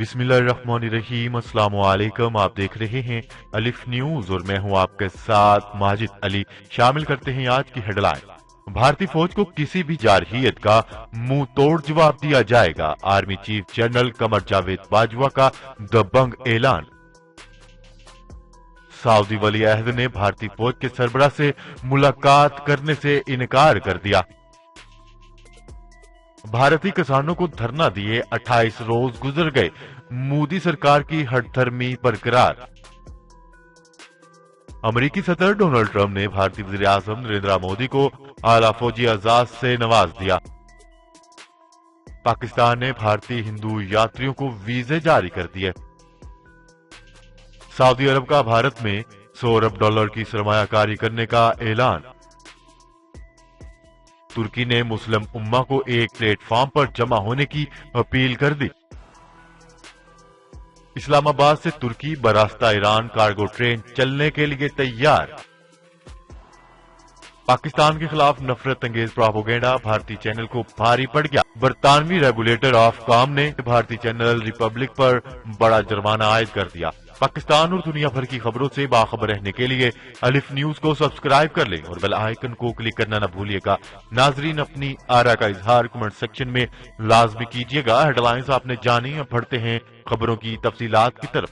बिस्मिल्लाहिर्रहमानिर्रहीम। अस्सलाम वालेकुम। आप देख रहे हैं अलिफ न्यूज और मैं हूं आपके साथ माजिद अली। शामिल करते हैं आज की हेडलाइन। भारतीय फौज को किसी भी जारहियत का मुंह तोड़ जवाब दिया जाएगा। Army chief general Qamar Javed Bajwa का दबंग ऐलान। सऊदी वली अहद ने भारतीय फौज के सरबराह से मुलाकात करने से इनकार कर दिया। भारतीय किसानों को धरना दिए 28 रोज गुजर गए। मोदी सरकार की हठधर्मी बरकरार। अमेरिकी सदर डोनाल्ड ट्रंप ने भारतीय वज़ीर आज़म नरेंद्र मोदी को आला फौजी एजाज से नवाज दिया। पाकिस्तान ने भारतीय हिंदू यात्रियों को वीजे जारी कर दिए। सऊदी अरब का भारत में $100 अरब की सरमायाकारी करने का ऐलान। तुर्की ने मुस्लिम उम्मा को एक प्लेटफॉर्म पर जमा होने की अपील कर दी। इस्लामाबाद से तुर्की बरास्ता ईरान कार्गो ट्रेन चलने के लिए तैयार। पाकिस्तान के खिलाफ नफरत अंगेज प्रोपेगेंडा भारतीय चैनल को भारी पड़ गया। बरतानवी रेगुलेटर ऑफ कॉम ने भारतीय चैनल रिपब्लिक पर बड़ा जुर्माना आयद कर दिया। पाकिस्तान और दुनिया भर की खबरों से बाखबर रहने के लिए अलिफ न्यूज को सब्सक्राइब कर लें और बेल आइकन को क्लिक करना न भूलिएगा। नाजरीन, अपनी आरा का इजहार कमेंट सेक्शन में लाजमी कीजिएगा। हेडलाइंस आपने जानी, अब बढ़ते हैं खबरों की तफसीलात की तरफ।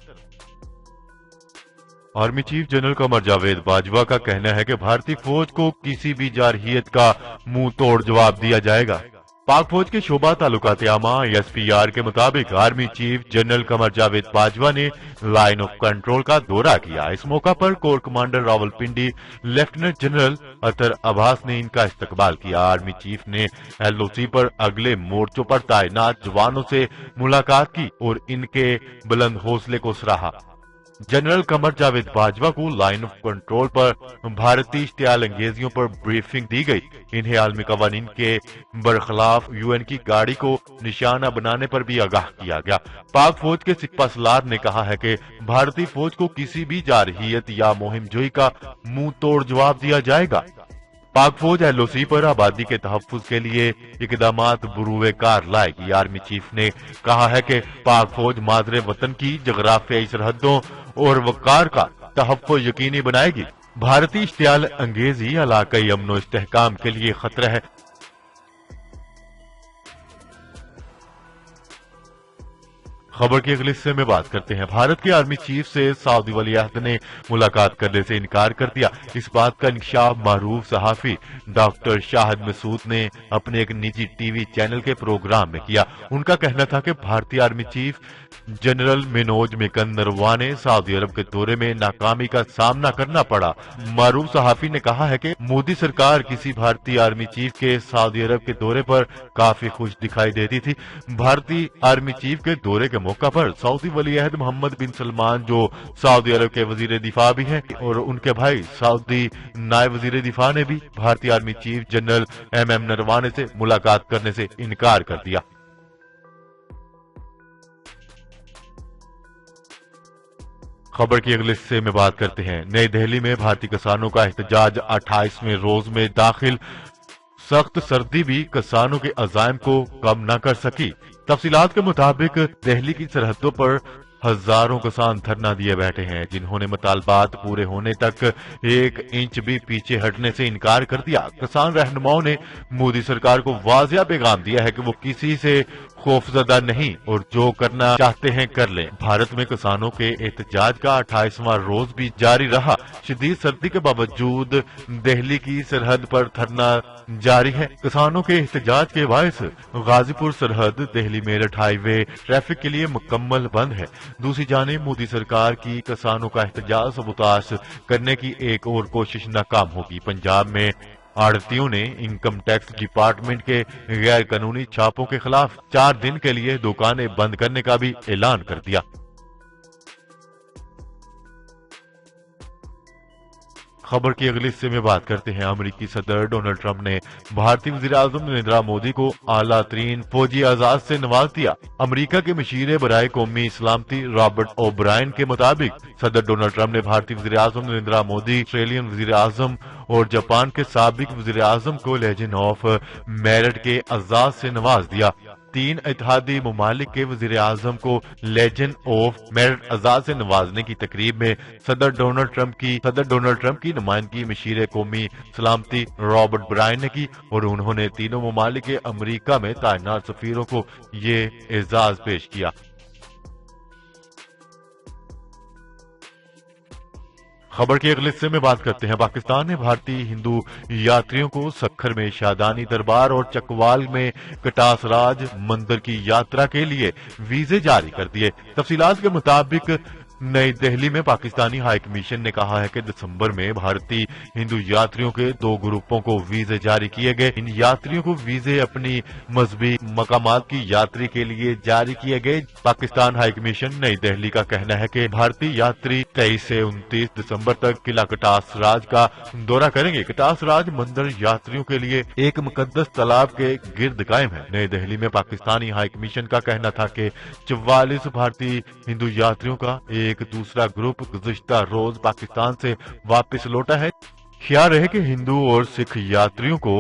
Army chief general Qamar Javed Bajwa का कहना है कि भारतीय फौज को किसी भी जारहियत का मुंह तोड़ जवाब दिया जाएगा। पाक फौज के शोबा तालुकात आमा SPR के मुताबिक army chief general Qamar Javed Bajwa ने लाइन ऑफ कंट्रोल का दौरा किया। इस मौका पर core commander Rawalpindi lieutenant general Athar Abbas ने इनका इस्तकबाल किया। आर्मी चीफ ने LOC पर अगले मोर्चों पर तैनात जवानों से मुलाकात की और इनके बुलंद हौसले को सराहा। जनरल कमर जावेद बाजवा को लाइन ऑफ कंट्रोल पर भारतीय इश्तियाल अंगेजियों पर ब्रीफिंग दी गई। इन्हें आलमी कवानीन के बरखिलाफ UN की गाड़ी को निशाना बनाने पर भी आगाह किया गया। पाक फौज के सिपह सलार ने कहा है कि भारतीय फौज को किसी भी जारहियत या मुहिमजोई का मुंह तोड़ जवाब दिया जाएगा। पाक फौज LOC पर आबादी के तहफ्फुज के लिए इकदामात बुरूए कार लाएगी। आर्मी चीफ ने कहा है कि पाक फौज मादरे वतन की जगराफियाई सरहदों और वकार का तहफ्फुज यकीनी बनाएगी। भारतीय इश्तियाल अंगेजी इलाकाई अमनो इस्तेहकाम के लिए खतरा है। खबर के अगले हिस्से में बात करते हैं। भारत के आर्मी चीफ से सऊदी वली अहद ने मुलाकात करने से इनकार कर दिया। इस बात का इंकशाफ मारूफ सहाफी डॉक्टर शाहिद मसूद ने अपने एक निजी TV चैनल के प्रोग्राम में किया। उनका कहना था कि भारतीय army chief general Manoj Mukund Naravane ने सऊदी अरब के दौरे में नाकामी का सामना करना पड़ा। मारूफ सहाफी ने कहा है कि मोदी सरकार किसी भारतीय आर्मी चीफ के सऊदी अरब के दौरे पर काफी खुश दिखाई देती थी। भारतीय आर्मी चीफ के दौरे के मौका पर सऊदी वली अहद मोहम्मद बिन सलमान, जो सऊदी अरब के वजीर दिफा भी हैं, और उनके भाई सऊदी नायब वजीर दिफा ने भी भारतीय army chief general MM Naravane से मुलाकात करने से इनकार कर दिया। खबर के अगले हिस्से में बात करते हैं। नई दिल्ली में भारतीय किसानों का एहतजाज 28वें रोज में दाखिल। सख्त सर्दी भी किसानों के अज़ाइम को कम न कर सकी। तफसीलात के मुताबिक दिल्ली की सरहदों पर हजारों किसान धरना दिए बैठे हैं, जिन्होंने मुतालबात पूरे होने तक 1 इंच भी पीछे हटने से इनकार कर दिया। किसान रहनुमाओं ने मोदी सरकार को वाज़िया पैगाम दिया है कि वो किसी से खौफजदा नहीं और जो करना चाहते हैं कर लें। भारत में किसानों के एहतजाज का 28वां रोज भी जारी रहा। शदीद सर्दी के बावजूद दिल्ली की सरहद पर धरना जारी है। किसानों के एहतजाज के बायस गाजीपुर सरहद दिल्ली मेरठ हाईवे ट्रैफिक के लिए मुकम्मल बंद है। दूसरी जानिब मोदी सरकार की किसानों का एहतजाज सबूताश करने की एक और कोशिश नाकाम होगी। पंजाब में आड़तियों ने इनकम टैक्स डिपार्टमेंट के गैर कानूनी छापों के खिलाफ 4 दिन के लिए दुकानें बंद करने का भी ऐलान कर दिया। खबर की अगले हिस्से में बात करते हैं। अमेरिकी सदर डोनाल्ड ट्रंप ने भारतीय वज़ीर आज़म नरेंद्र मोदी को आला तरीन फौजी एजाज से नवाज दिया। अमेरिका के मशीर बराए कौमी सलामती रॉबर्ट ओब्रायन के मुताबिक सदर डोनाल्ड ट्रंप ने भारतीय वज़ीर आज़म नरेंद्र मोदी, ऑस्ट्रेलियन वज़ीर आज़म और जापान के साबिक वज़ीर आज़म को लेजेंड ऑफ मेरिट के एजाज से नवाज दिया। 3 इत्तेहादी ममालिक के वजीर आजम को लेजेंड ऑफ मेरिट एजाज से नवाजने की तकरीब में सदर डोनाल्ड ट्रंप की नुमाइंदगी मशीर कौमी सलामती रॉबर्ट ब्रायन ने की और उन्होंने तीनों ममालिक के अमरीका में तैनात सफीरों को ये एजाज पेश किया। खबर के अगले हिस्से में बात करते हैं। पाकिस्तान ने भारतीय हिंदू यात्रियों को सखर में शादानी दरबार और चकवाल में कटास राज मंदिर की यात्रा के लिए वीजे जारी कर दिए। तफसीलात के मुताबिक नई दिल्ली में पाकिस्तानी हाई कमीशन ने कहा है कि दिसंबर में भारतीय हिंदू यात्रियों के 2 ग्रुपों को वीजे जारी किए गए। इन यात्रियों को वीजे अपनी मजहबी मकामात की यात्री के लिए जारी किए गए। पाकिस्तान हाई कमीशन नई दिल्ली का कहना है कि भारतीय यात्री 23 से 29 दिसंबर तक किला कटास राज का दौरा करेंगे। कटास राज मंदिर यात्रियों के लिए एक मुकद्दस तालाब के गिर्द कायम है। नई दिल्ली में पाकिस्तानी हाई कमीशन का कहना था कि 44 भारतीय हिंदू यात्रियों का एक दूसरा ग्रुप गुज़िश्ता रोज पाकिस्तान से वापस लौटा है। ख्याल है कि हिंदू और सिख यात्रियों को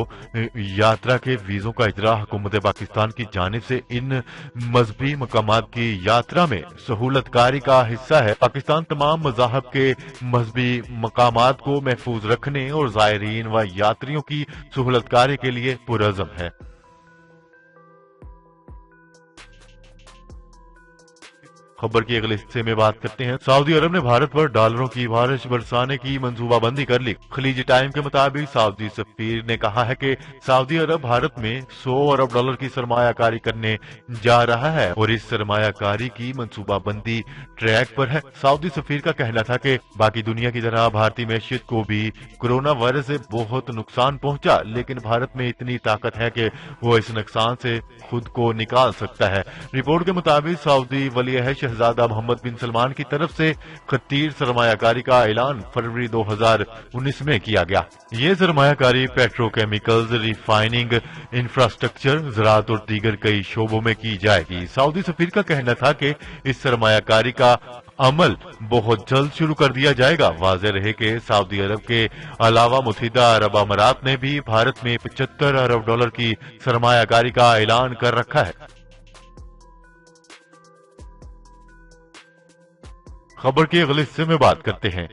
यात्रा के वीजों का इजरा हुकूमत पाकिस्तान की जानिब से इन मजहबी मकामात की यात्रा में सहूलतकारी का हिस्सा है। पाकिस्तान तमाम मज़ाहब के मजहबी मकामात को महफूज रखने और ज़ायरीन व यात्रियों की सहूलतकारी के लिए पुरअज़म है। खबर के अगले हिस्से में बात करते हैं। सऊदी अरब ने भारत पर डॉलरों की बारिश बरसाने की मंसूबाबंदी कर ली। खलीज टाइम के मुताबिक सऊदी सफीर ने कहा है कि सऊदी अरब भारत में 100 अरब डॉलर की सरमायाकारी करने जा रहा है और इस सरमायाकारी की मंसूबाबंदी ट्रैक पर है। सऊदी सफीर का कहना था कि बाकी दुनिया की तरह भारतीय मैशियत को भी कोरोना वायरस से बहुत नुकसान पहुंचा, लेकिन भारत में इतनी ताकत है कि वो इस नुकसान से खुद को निकाल सकता है। रिपोर्ट के मुताबिक सऊदी वली अहद शहजादा मोहम्मद बिन सलमान की तरफ से खतीर सरमायाकारी का ऐलान फरवरी 2019 में किया गया। ये सरमायाकारी पेट्रोकेमिकल्स, रिफाइनिंग, इंफ्रास्ट्रक्चर, ज़राअत और दीगर कई शोबों में की जाएगी। सऊदी सफीर का कहना था कि इस सरमायाकारी का अमल बहुत जल्द शुरू कर दिया जाएगा। वाज़ेह रहे कि सऊदी अरब के अलावा मुत्तहिदा अरब अमारात ने भी भारत में 75 अरब डॉलर की सरमायाकारी का ऐलान कर रखा है। खबर के अगले हिस्से में बात करते हैं।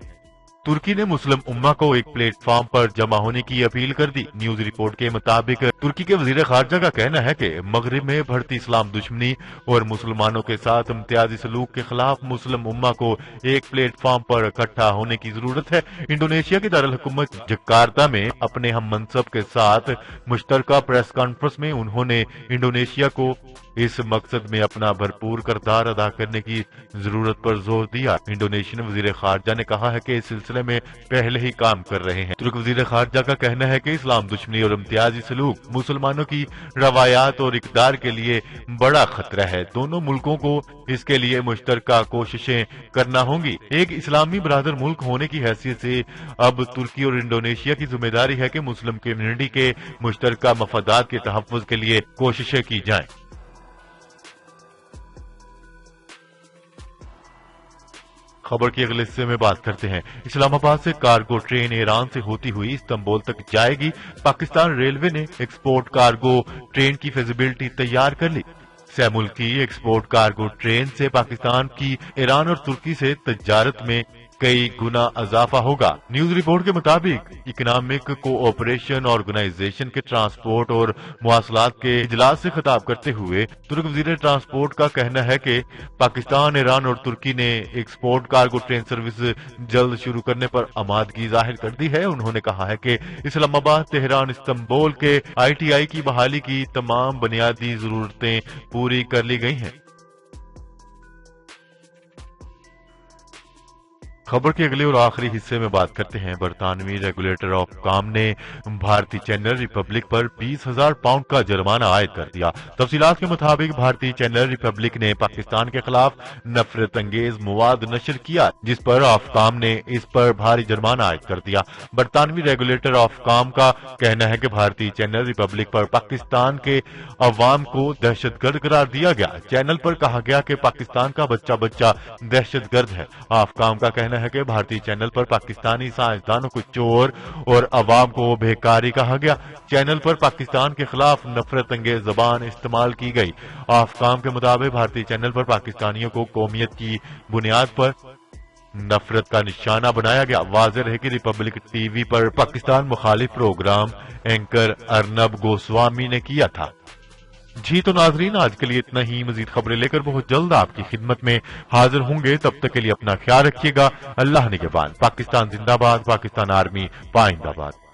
तुर्की ने मुस्लिम उम्मा को एक प्लेटफॉर्म पर जमा होने की अपील कर दी। न्यूज रिपोर्ट के मुताबिक तुर्की के वजीर खारजा का कहना है कि मगरिब में बढ़ती इस्लाम दुश्मनी और मुसलमानों के साथ इम्तियाजी सलूक के खिलाफ मुस्लिम उम्मा को एक प्लेटफॉर्म पर इकट्ठा होने की जरूरत है। इंडोनेशिया की दारुल हुकूमत जकार्ता में अपने हम मनसब के साथ मुश्तरका प्रेस कॉन्फ्रेंस में उन्होंने इंडोनेशिया को इस मकसद में अपना भरपूर किरदार अदा करने की जरूरत पर जोर दिया। इंडोनेशियन वजीर खारजा ने कहा है कि इस सिलसिले में पहले ही काम कर रहे हैं। तुर्क वजीर खारजा का कहना है कि इस्लाम दुश्मनी और इम्तियाजी सलूक मुसलमानों की रवायात और इक़दार के लिए बड़ा खतरा है। दोनों मुल्कों को इसके लिए मुश्तरका कोशिशें करना होंगी। एक इस्लामी बरादर मुल्क होने की हैसियत से अब तुर्की और इंडोनेशिया की जिम्मेदारी है कि मुस्लिम कम्युनिटी के मुश्तरका मफादात के तहफ़्फ़ुज़ के लिए कोशिशें की जाएं। खबर के अगले हिस्से में बात करते हैं। इस्लामाबाद से कार्गो ट्रेन ईरान से होती हुई इस्तांबुल तक जाएगी। पाकिस्तान रेलवे ने एक्सपोर्ट कार्गो ट्रेन की फिजिबिलिटी तैयार कर ली। सैमुल्की एक्सपोर्ट कार्गो ट्रेन से पाकिस्तान की ईरान और तुर्की से तजारत में कई गुना इजाफा होगा। न्यूज रिपोर्ट के मुताबिक इकोनॉमिक कोऑपरेशन ऑर्गेनाइजेशन के ट्रांसपोर्ट और मवासलात के इजलास से खिताब करते हुए तुर्क वजीर ट्रांसपोर्ट का कहना है कि पाकिस्तान, ईरान और तुर्की ने एक्सपोर्ट कार्गो ट्रेन सर्विस जल्द शुरू करने पर आमादगी जाहिर कर दी है। उन्होंने कहा है कि इस्लामाबाद, तेहरान, इस्तांबुल के ITI की बहाली की तमाम बुनियादी जरूरतें पूरी कर ली गई हैं। खबर के अगले और आखिरी हिस्से में बात करते हैं। बरतानवी रेगुलेटर ऑफ काम ने भारतीय चैनल रिपब्लिक पर 20,000 पाउंड का जुर्माना आयद कर दिया। तफसीलात के मुताबिक भारतीय चैनल रिपब्लिक ने पाकिस्तान के खिलाफ नफरत अंगेज मवाद नशर किया, जिस पर ऑफकाम ने इस पर भारी जुर्माना आयद कर दिया। बरतानवी रेगुलेटर ऑफकाम का कहना है कि भारतीय चैनल रिपब्लिक पर पाकिस्तान के अवाम को दहशतगर्द करार दिया गया। चैनल पर कहा गया कि पाकिस्तान का बच्चा बच्चा दहशतगर्द है। ऑफकाम का कहना کہنا ہے کہ بھارتی چینل پر پاکستانی سائنسدانوں کو چور اور عوام کو بھیکاری کہا گیا۔ چینل پر پاکستان کے خلاف نفرت انگیز زبان استعمال کی گئی۔ آفکام کے مطابق بھارتی چینل پر پاکستانیوں کو قومیت کی بنیاد پر نفرت کا نشانہ بنایا گیا۔ واضح ہے کہ ریپبلک ٹی وی پر پاکستان مخالف پروگرام اینکر ارنب گوسوامی نے کیا تھا۔ جی تو ناظرین، آج کے لیے اتنا ہی۔ مزید خبریں لے کر بہت جلد آپ کی خدمت میں حاضر ہوں گے، تب تک کے لیے اپنا خیال رکھیے گا۔ اللہ نگہبان۔ پاکستان زندہ باد، پاکستان آرمی پائندہ باد۔